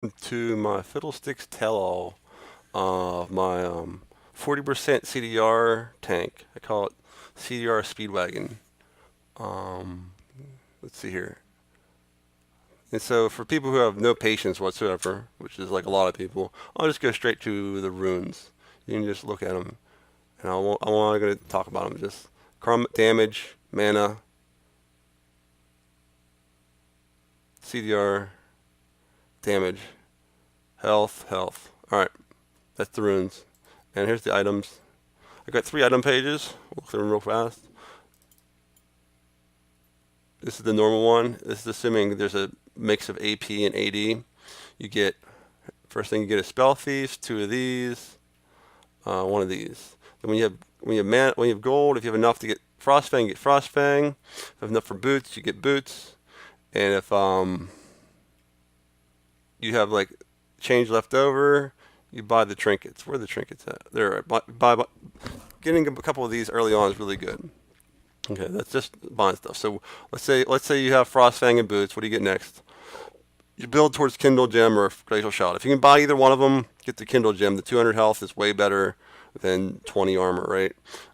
To my Fiddlesticks tell-all of my 40% CDR tank. I call it CDR Speedwagon. Um, let's see here. And so for people who have no patience whatsoever, which is like a lot of people, I'll just go straight to the runes. You can just look at them, and I'm not going to talk about them. Just damage, mana, CDR, damage, health, health. All right, that's the runes. And here's the items. I got 3 item pages. We'll clear them real fast. This is the normal one. This is assuming there's a mix of AP and AD. You get, first thing you get is Spell Thieves, 2 of these, 1 of these. Then when you have gold, if you have enough to get Frostfang, you get Frostfang. If you have enough for boots, you get boots. And if you have like change left over, you buy the trinkets. Where are the trinkets at? There. Getting a couple of these early on is really good. Okay, that's just buying stuff. So let's say you have Frostfang and boots. What do you get next? You build towards Kindle Gem or Glacial Shot. If you can buy either one of them, get the Kindle Gem. The 200 health is way better than 20 armor, right?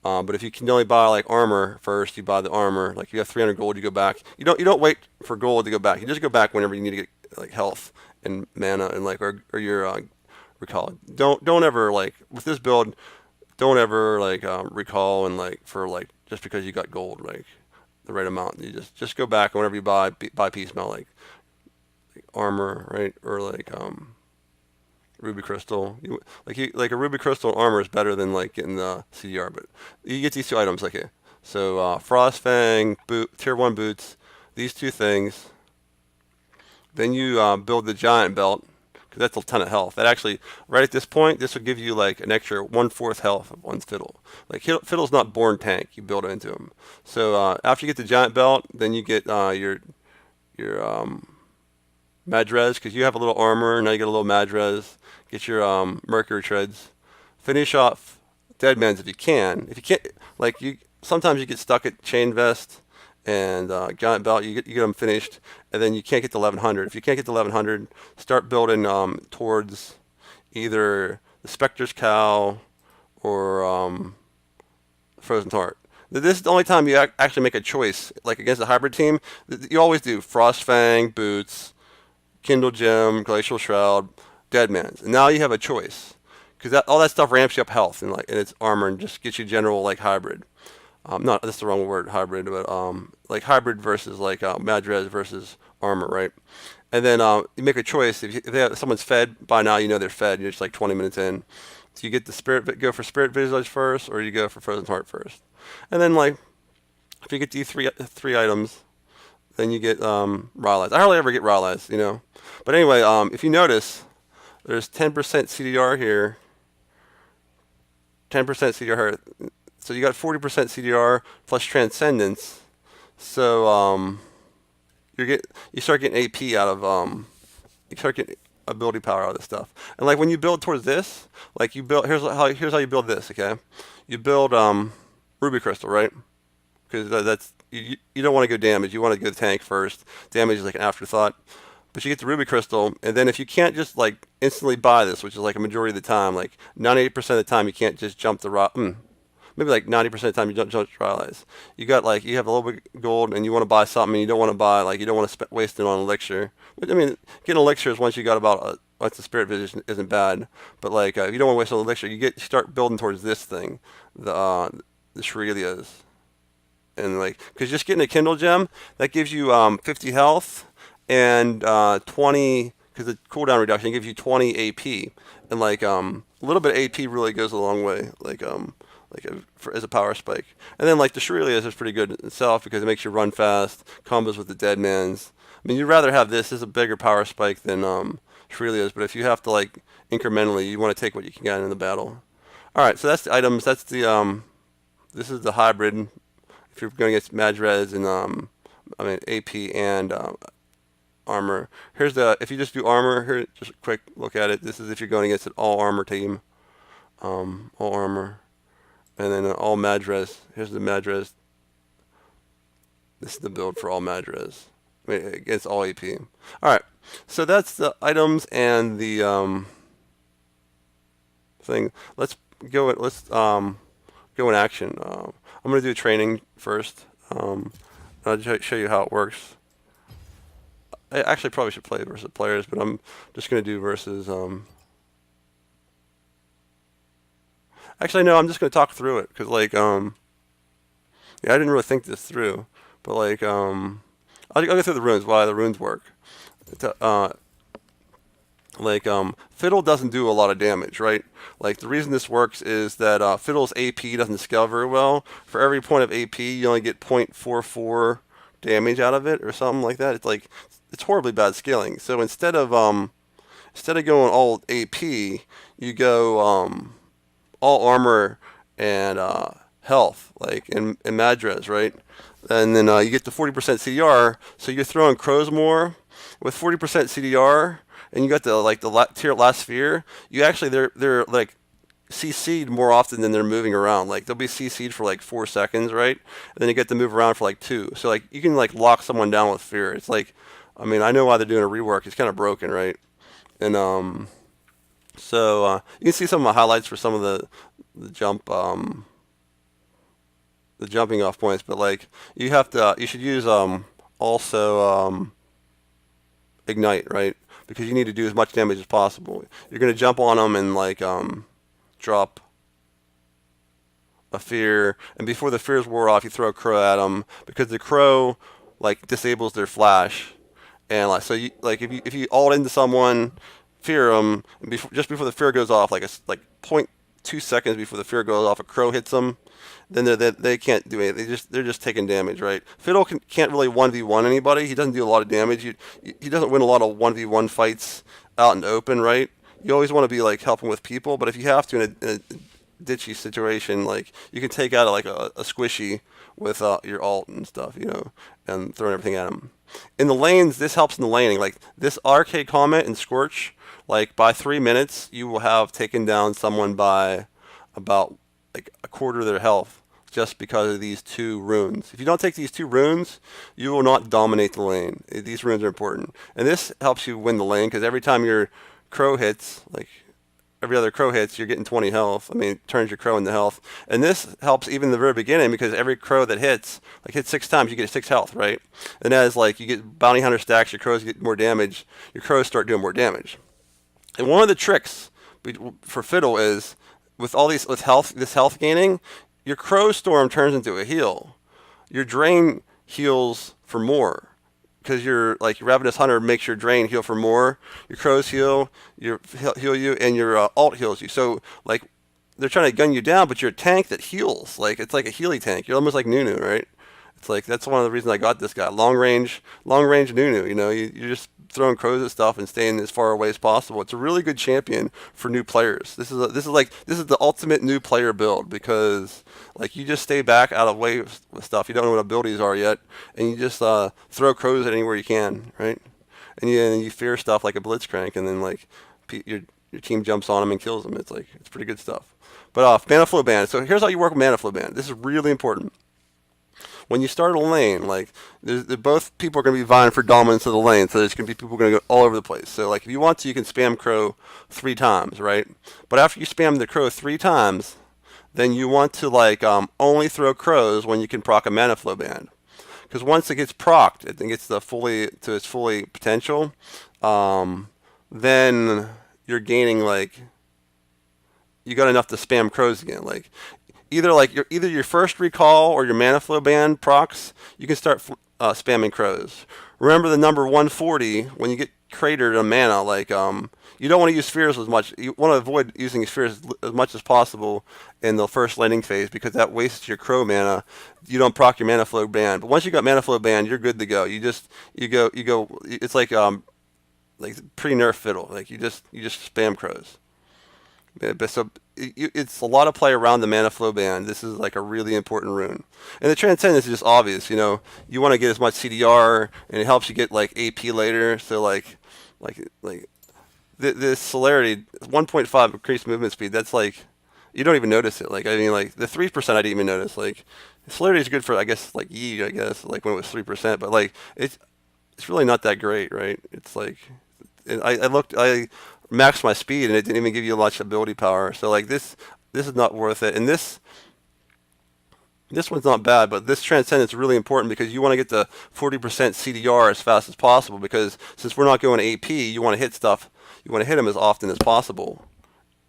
But if you can only buy like armor first, you buy the armor. Like you have 300 gold, you go back. You don't wait for gold to go back. You just go back whenever you need to get like health and mana and like or your recall. Don't ever like with this build. Don't ever like recall and like for like just because you got gold like the right amount. You just go back whenever you buy piecemeal like armor, right? Or like ruby crystal. Like a ruby crystal armor is better than like getting the CDR, but you get these 2 items like it. So Frostfang tier 1 boots, these 2 things. Then you build the giant belt because that's a ton of health. That actually, right at this point, this would give you like an extra 1/4 health of one's fiddle. Like fiddle's not born tank; you build it into him. So after you get the giant belt, then you get your Madrez because you have a little armor. Now you get a little Madrez. Get your Mercury treads. Finish off Deadman's if you can. If you can't, like you, sometimes you get stuck at chain vest and giant belt. You get them finished, and then you can't get to 1100. If you can't get to 1100, start building towards either the Spectre's Cow or Frozen Heart. This is the only time you actually make a choice, like against a hybrid team. You always do Frostfang, Boots, Kindle Gem, Glacial Shroud, Deadman's, and now you have a choice because all that stuff ramps you up health and its armor and just gets you general like hybrid. Not that's the wrong word, hybrid, but like hybrid versus like Madrez versus armor, right? And then you make a choice. If someone's fed by now, you know they're fed. You're just like 20 minutes in. So you get the go for Spirit Visage first, or you go for Frozen Heart first. And then like if you get these three items, then you get Rylai's. I hardly ever get Rylai's, you know. But anyway, if you notice, there's 10% CDR here, 10% CDR here. So you got 40% CDR plus Transcendence. So you start getting AP out of you start getting ability power out of this stuff. And like when you build towards this, like you build here's how you build this. Okay, you build Ruby Crystal, right? Because that's you don't want to go damage. You want to go tank first. Damage is like an afterthought. But you get the Ruby Crystal, and then if you can't just like instantly buy this, which is like a majority of the time, like 98% of the time, you can't just jump the rock. Maybe like 90% of the time you don't jump trialize. You have a little bit of gold and you want to buy something and you don't want to buy like you don't want to waste it on elixir. I mean, getting elixirs once you got about once the spirit vision isn't bad, but like if you don't want to waste on elixir, you start building towards this thing, the Shurelias, and like because just getting a Kindle gem that gives you 50 health and 20 because the cooldown reduction gives you 20 AP and like a little bit of AP really goes a long way as a power spike. And then like the Shurelias is pretty good itself because it makes you run fast, combos with the Deadman's. I mean, you'd rather have this as a bigger power spike than Shurelias, but if you have to like incrementally, you want to take what you can get in the battle. All right, so that's the items. That's the this is the hybrid. If you're going against Madrez and AP and armor. Here's the if you just do armor. Here, just a quick look at it. This is if you're going against an all armor team. All armor. And then all Madrez. Here's the Madrez. This is the build for all Madrez. I mean, against all AP. All right. So that's the items and the thing. Let's go. Let's go in action. I'm gonna do training first. I'll show you how it works. I actually probably should play versus players, but I'm just gonna do versus. Actually, no. I'm just gonna talk through it because yeah, I didn't really think this through, but I'll go through the runes. Why the runes work. Uh, Fiddle doesn't do a lot of damage, right? Like the reason this works is that Fiddle's AP doesn't scale very well. For every point of AP, you only get 0.44 damage out of it, or something like that. It's horribly bad scaling. So instead of going all AP, you go all armor and health, like in Madras, right? And then you get the 40% CDR, so you're throwing crows more with 40% CDR, and you got the tier last sphere. You actually they're like CC'd more often than they're moving around. Like they'll be CC'd for like 4 seconds, right? And then you get to move around for like 2. So like you can like lock someone down with fear. It's like, I mean, I know why they're doing a rework. It's kind of broken, right? And so you can see some of my highlights for some of the jump the jumping off points, but like you should use also ignite, right? Because you need to do as much damage as possible. You're gonna jump on them and drop a fear, and before the fears wore off, you throw a crow at them because the crow like disables their flash, and like so you like if you ult into someone, fear them, and just before the fear goes off, like point 2 seconds before the fear goes off, a crow hits them. Then they can't do anything. They're just taking damage, right? Fiddle can't really 1v1 anybody. He doesn't do a lot of damage. He doesn't win a lot of 1v1 fights out in the open, right? You always want to be like helping with people, but if you have to in a ditchy situation, like you can take out a squishy with your ult and stuff, and throwing everything at him. In the lanes, this helps in the laning. Like this Arcade Comet and Scorch, like by 3 minutes, you will have taken down someone by about like a quarter of their health just because of these 2 runes. If you don't take these 2 runes, you will not dominate the lane. These runes are important. And this helps you win the lane because every time your crow hits, like every other crow hits, you're getting 20 health. I mean, it turns your crow into health. And this helps even in the very beginning because every crow that hits 6 times, you get 6 health, right? And as you get bounty hunter stacks, your crows get more damage, your crows start doing more damage. And one of the tricks for Fiddle is with this health gaining, your Crow Storm turns into a heal. Your Drain heals for more because your Ravenous Hunter makes your Drain heal for more. Your Crows heal you, and your ult heals you. So they're trying to gun you down, but you're a tank that heals. It's like a Healy tank. You're almost like Nunu, right? It's that's one of the reasons I got this guy. Long range Nunu. You're just throwing crows at stuff and staying as far away as possible. It's a really good champion for new players. This is the ultimate new player build because you just stay back out of way with stuff. You don't know what abilities are yet, and you just throw crows at anywhere you can, right? And you fear stuff like a Blitzcrank, and then your team jumps on them and kills them. It's pretty good stuff. But Mana Flow Band. So here's how you work with Mana Flow Band. This is really important. When you start a lane, both people are going to be vying for dominance of the lane, so there's going to be people going to go all over the place. So if you want to, you can spam crow 3 times, right? But after you spam the crow 3 times, then you want to only throw crows when you can proc a Mana Flow Band. Because once it gets procced, it gets to its fully potential, then you're gaining you got enough to spam crows again. Either your first recall or your Mana Flow Band procs, you can start spamming crows. Remember the number 140 when you get cratered on mana. You don't want to use spheres as much. You want to avoid using spheres as much as possible in the first landing phase because that wastes your crow mana. You don't proc your Mana Flow Band, but once you got Mana Flow Band, you're good to go. You go. It's like pre-nerf Fiddle. You just spam crows. So it's a lot of play around the Mana Flow Band. This is a really important rune. And the Transcendence is just obvious. You want to get as much CDR, and it helps you get AP later. So the Celerity 1.5 increased movement speed. That's you don't even notice it. The 3% I didn't even notice. Celerity is good for I guess Yi. I guess when it was 3%, but it's really not that great, right? It's I maxed my speed and it didn't even give you much ability power. So like this is not worth it. And this one's not bad, but this Transcendence is really important because you want to get to 40% CDR as fast as possible because since we're not going AP, you want to hit stuff, you want to hit them as often as possible.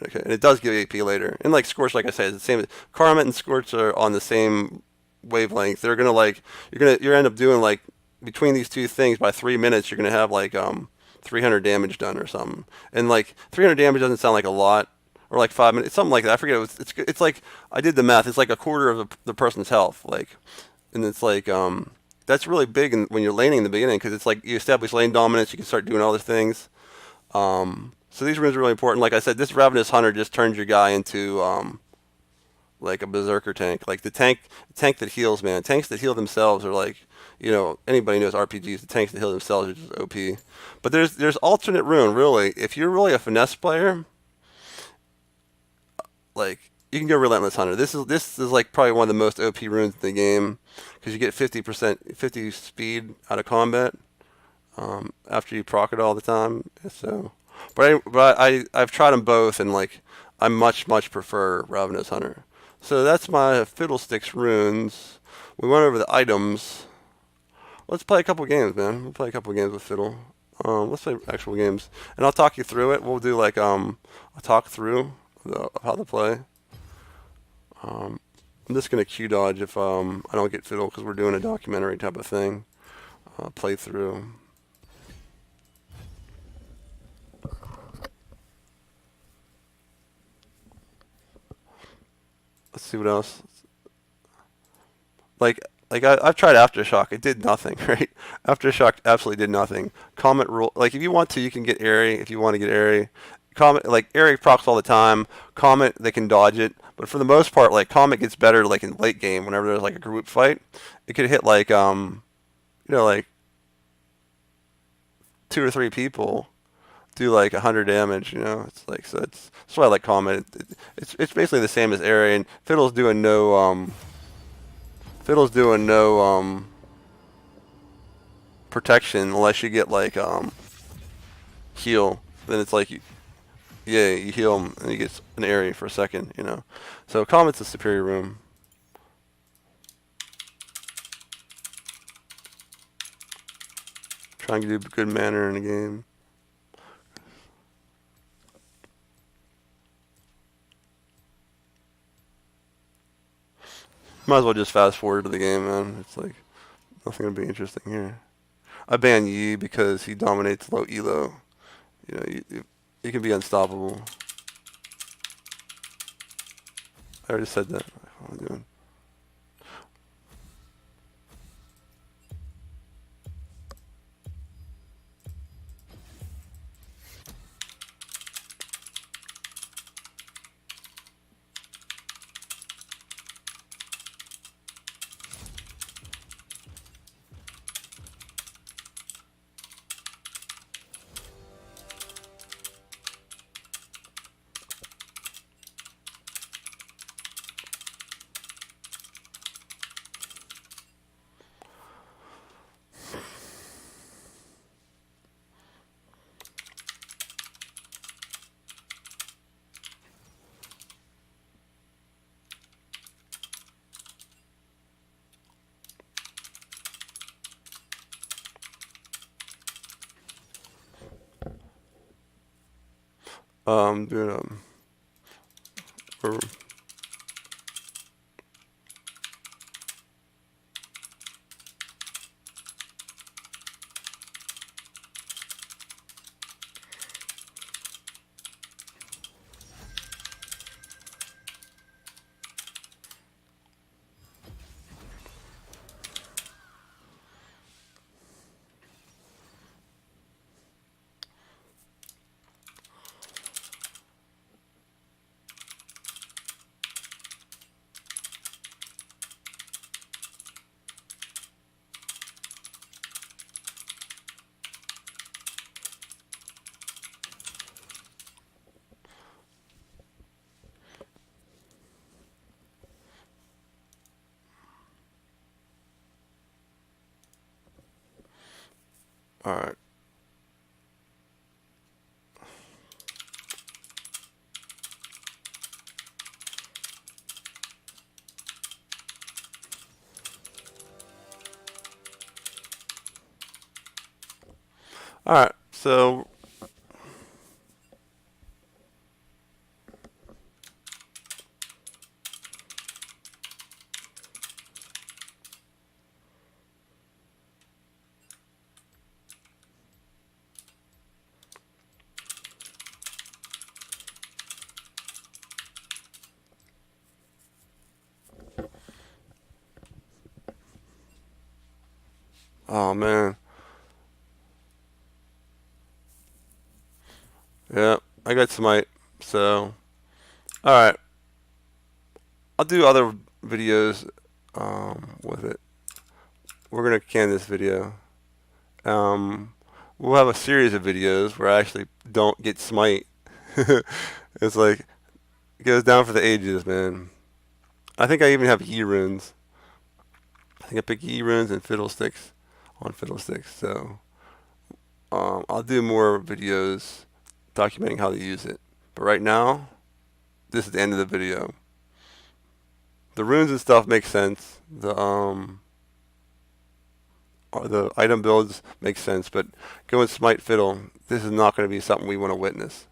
Okay, and it does give AP later. And like Scorch, like I said, it's the same. Karma and Scorch are on the same wavelength. They're gonna like you're end up doing like between these two things by 3 minutes you're gonna have like 300 damage done or something. And like 300 damage doesn't sound like a lot, or like 5 minutes, something like that. I forget. It's like I did the math. It's like a quarter of the person's health. Like, and it's like that's really big when you're laning in the beginning because it's like you establish lane dominance. You can start doing all these things. So these runes are really important. Like I said, this Ravenous Hunter just turns your guy into like a berserker tank. Like the tank that heals, man. Tanks that heal themselves are like, anybody knows RPGs. The tanks that heal themselves are just OP. But there's alternate rune, really. If you're really a finesse player, like you can go Relentless Hunter. This is like probably one of the most OP runes in the game because you get 50 speed out of combat after you proc it all the time. So, but I've tried them both and like I much prefer Ravenous Hunter. So that's my Fiddlesticks runes. We went over the items. Let's play a couple games, man. We'll play a couple games with Fiddle. Let's play actual games, and I'll talk you through it. We'll do like a talk through of how to play. I'm just gonna Q dodge if I don't get Fiddle because we're doing a documentary type of thing. Playthrough. Let's see what else. I've tried Aftershock. It did nothing, right? Aftershock absolutely did nothing. Comet rule. Like if you want to, you can get Airy. If you want to get Airy, Comet like Airy procs all the time. Comet they can dodge it, but for the most part, like Comet gets better like in late game whenever there's like a group fight. It could hit like like 2 or 3 people. Do like 100 damage, It's like that's why I like Comet. It's basically the same as Airy, and Fiddle's doing no protection unless you get like heal. Then it's like you heal him and you get an Airy for a second, So Comet's a superior room. Trying to do good manner in the game. Might as well just fast forward to the game, man. It's like nothing gonna be interesting here. I ban Yi because he dominates low elo. You can be unstoppable. I already said that. What am I doing? Doing or all right. All right, so oh man, yeah, I got Smite. So all right, I'll do other videos with it. We're gonna can this video. Um, we'll have a series of videos where I actually don't get Smite. It's like it goes down for the ages, man. I think I even have E runes. I think I pick E runes and Fiddlesticks on Fiddlesticks. So I'll do more videos documenting how to use it. But right now, this is the end of the video. The runes and stuff make sense. The item builds make sense, but going Smite Fiddle, this is not going to be something we want to witness.